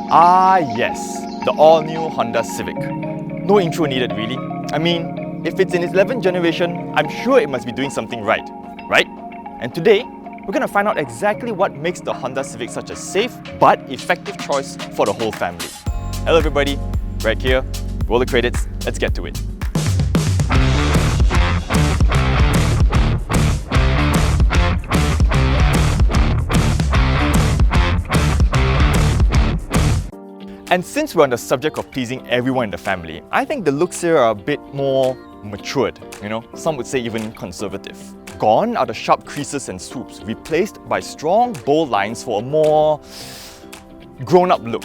Ah yes, the all-new Honda Civic. No intro needed really. I mean, if it's in its 11th generation, I'm sure it must be doing something right? And today, we're going to find out exactly what makes the Honda Civic such a safe but effective choice for the whole family. Hello everybody, Greg here. Roll the credits, let's get to it. And since we're on the subject of pleasing everyone in the family, I think the looks here are a bit more matured, some would say even conservative. Gone are the sharp creases and swoops, replaced by strong, bold lines for a more grown-up look.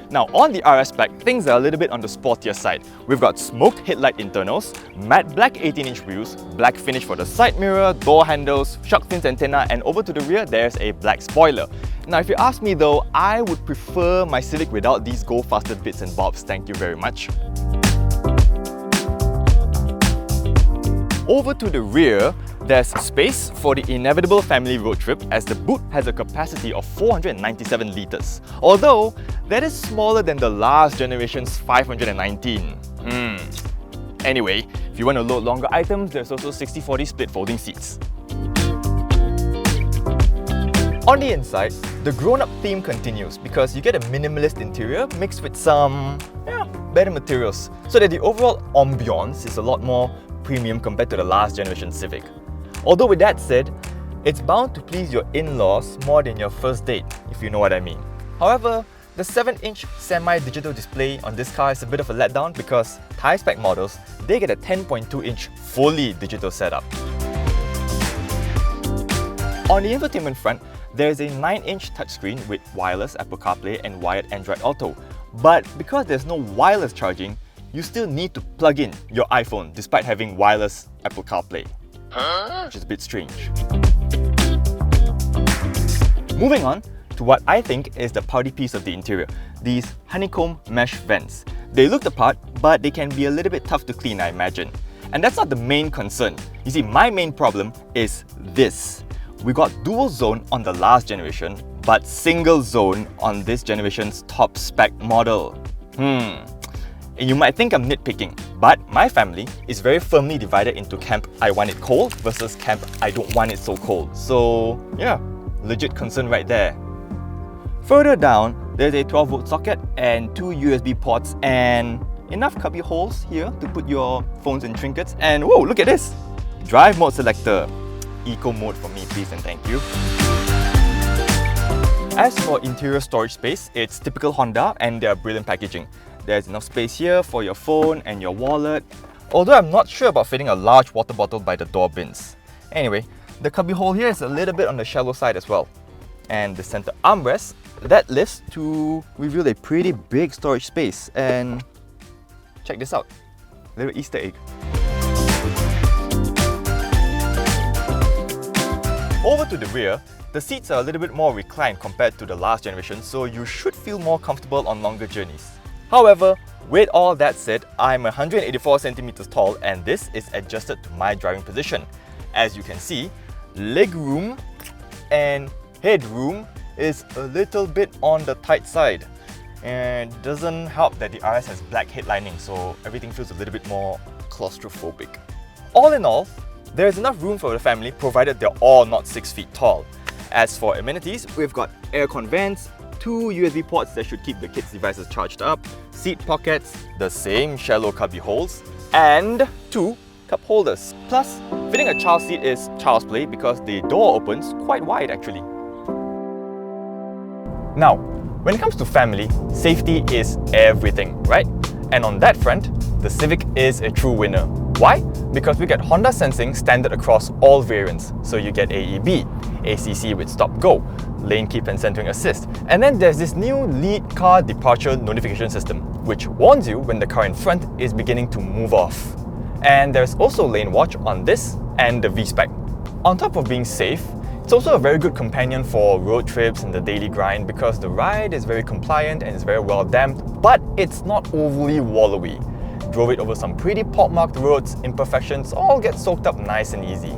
Now on the RS spec, things are a little bit on the sportier side. We've got smoked headlight internals, matte black 18-inch wheels, black finish for the side mirror, door handles, shark fins antenna, and over to the rear there's a black spoiler. Now if you ask me though, I would prefer my Civic without these go faster bits and bobs, thank you very much. Over to the rear, there's space for the inevitable family road trip as the boot has a capacity of 497 litres, although that is smaller than the last generation's 519. Anyway, if you want to load longer items, there's also 60/40 split folding seats. On the inside, the grown-up theme continues because you get a minimalist interior mixed with some better materials, so that the overall ambiance is a lot more premium compared to the last generation Civic. Although with that said, it's bound to please your in-laws more than your first date, if you know what I mean. However, the 7-inch semi-digital display on this car is a bit of a letdown because Thai spec models, they get a 10.2-inch fully digital setup. On the infotainment front, there's a 9-inch touchscreen with wireless Apple CarPlay and wired Android Auto. But because there's no wireless charging, you still need to plug in your iPhone despite having wireless Apple CarPlay. Which is a bit strange. Moving on to what I think is the pouty piece of the interior, these honeycomb mesh vents. They look the part, but they can be a little bit tough to clean, I imagine. And that's not the main concern. You see, my main problem is this. We got dual zone on the last generation, but single zone on this generation's top spec model. And you might think I'm nitpicking, but my family is very firmly divided into camp I want it cold versus camp I don't want it so cold. So yeah, legit concern right there. Further down, there's a 12-volt socket and 2 USB ports and enough cubby holes here to put your phones and trinkets. And whoa, look at this! Drive mode selector. Eco mode for me please and thank you. As for interior storage space, it's typical Honda and their brilliant packaging. There's enough space here for your phone and your wallet, although I'm not sure about fitting a large water bottle by the door bins. Anyway, the cubby hole here is a little bit on the shallow side as well. And the center armrest, that lifts to reveal a pretty big storage space. And check this out, little Easter egg. Over to the rear, the seats are a little bit more reclined compared to the last generation, so you should feel more comfortable on longer journeys. However, with all that said, I'm 184 centimeters tall and this is adjusted to my driving position. As you can see, legroom and headroom is a little bit on the tight side. And it doesn't help that the RS has black headlining, so everything feels a little bit more claustrophobic. All in all, there is enough room for the family provided they're all not 6 feet tall. As for amenities, we've got aircon vents, 2 USB ports that should keep the kids' devices charged up, seat pockets, the same shallow cubby holes, and 2 cup holders. Plus, fitting a child seat is child's play because the door opens quite wide actually. Now, when it comes to family, safety is everything, right? And on that front, the Civic is a true winner. Why? Because we get Honda sensing standard across all variants. So you get AEB, ACC with stop-go, lane keep and centering assist. And then there's this new lead car departure notification system, which warns you when the car in front is beginning to move off. And there's also lane watch on this and the V-Spec. On top of being safe, it's also a very good companion for road trips and the daily grind because the ride is very compliant and it's very well damped, but it's not overly wallowy. Drove it over some pretty pockmarked roads, imperfections all get soaked up nice and easy.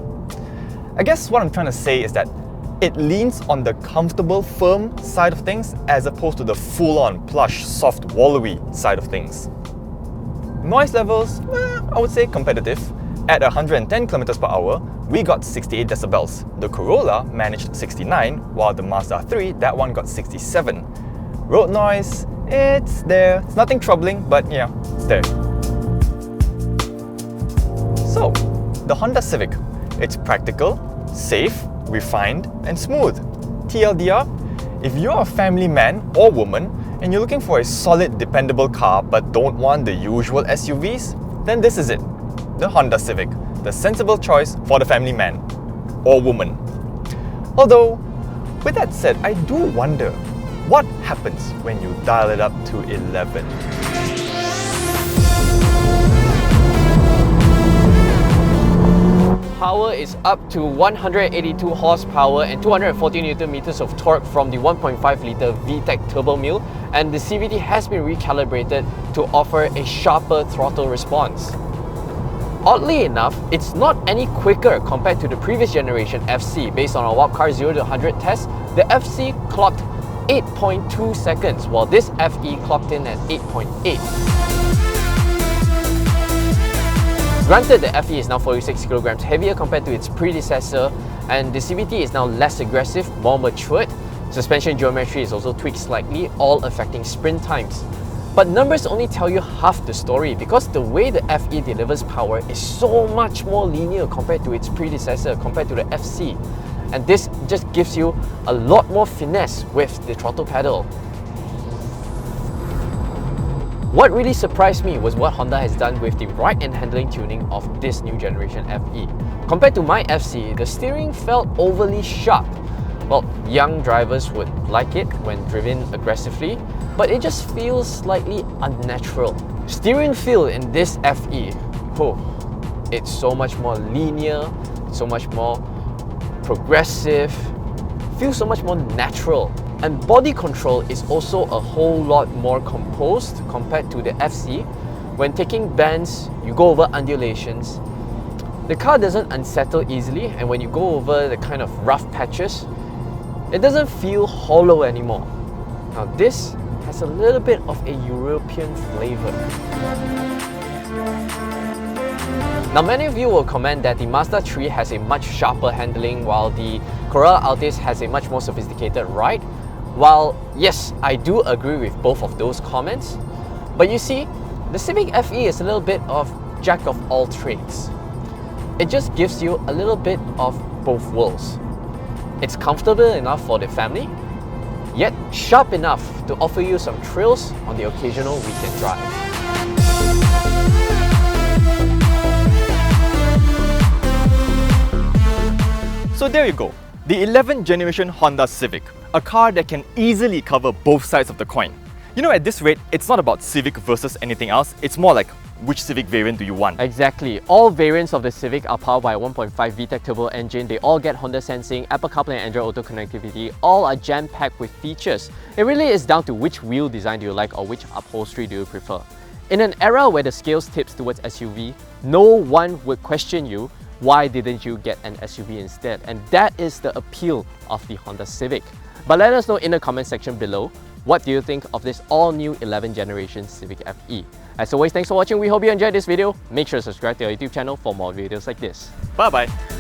I guess what I'm trying to say is that It leans on the comfortable, firm side of things as opposed to the full-on, plush, soft, wallowy side of things. Noise levels, I would say competitive. At 110 km per hour, we got 68 decibels. The Corolla managed 69, while the Mazda 3, that one got 67. Road noise, it's there. It's nothing troubling, but yeah, it's there. So, the Honda Civic. It's practical, safe, refined, and smooth. TLDR, if you're a family man or woman and you're looking for a solid, dependable car but don't want the usual SUVs, then this is it. The Honda Civic, the sensible choice for the family man or woman. Although, with that said, I do wonder what happens when you dial it up to 11. Power is up to 182 horsepower and 240 Nm of torque from the 1.5-litre VTEC turbo mill, and the CVT has been recalibrated to offer a sharper throttle response. Oddly enough, it's not any quicker compared to the previous generation FC. Based on our WapCar 0 to 100 test, the FC clocked 8.2 seconds, while this FE clocked in at 8.8. Granted, the FE is now 46 kilograms heavier compared to its predecessor, and the CVT is now less aggressive, more matured. Suspension geometry is also tweaked slightly, all affecting sprint times. But numbers only tell you half the story, because the way the FE delivers power is so much more linear compared to its predecessor, compared to the FC. And this just gives you a lot more finesse with the throttle pedal. What really surprised me was what Honda has done with the ride and handling tuning of this new generation FE. Compared to my FC, the steering felt overly sharp. Well, young drivers would like it when driven aggressively, but it just feels slightly unnatural. Steering feel in this FE, it's so much more linear, so much more progressive, feels so much more natural. And body control is also a whole lot more composed compared to the FC. When taking bends, you go over undulations. The car doesn't unsettle easily, and when you go over the kind of rough patches, it doesn't feel hollow anymore. Now this has a little bit of a European flavor. Now many of you will comment that the Mazda 3 has a much sharper handling while the Corolla Altis has a much more sophisticated ride. While yes, I do agree with both of those comments, but you see, the Civic FE is a little bit of jack of all trades. It just gives you a little bit of both worlds. It's comfortable enough for the family, yet sharp enough to offer you some thrills on the occasional weekend drive. So there you go, the 11th generation Honda Civic, a car that can easily cover both sides of the coin. You know, at this rate, it's not about Civic versus anything else, it's more like which Civic variant do you want? Exactly. All variants of the Civic are powered by a 1.5 VTEC turbo engine. They all get Honda sensing, Apple CarPlay and Android Auto connectivity. All are jam-packed with features. It really is down to which wheel design do you like or which upholstery do you prefer. In an era where the scales tips towards SUV, no one would question you, why didn't you get an SUV instead? And that is the appeal of the Honda Civic. But let us know in the comment section below, what do you think of this all-new 11th generation Civic FE? As always, thanks for watching. We hope you enjoyed this video. Make sure to subscribe to our YouTube channel for more videos like this. Bye bye!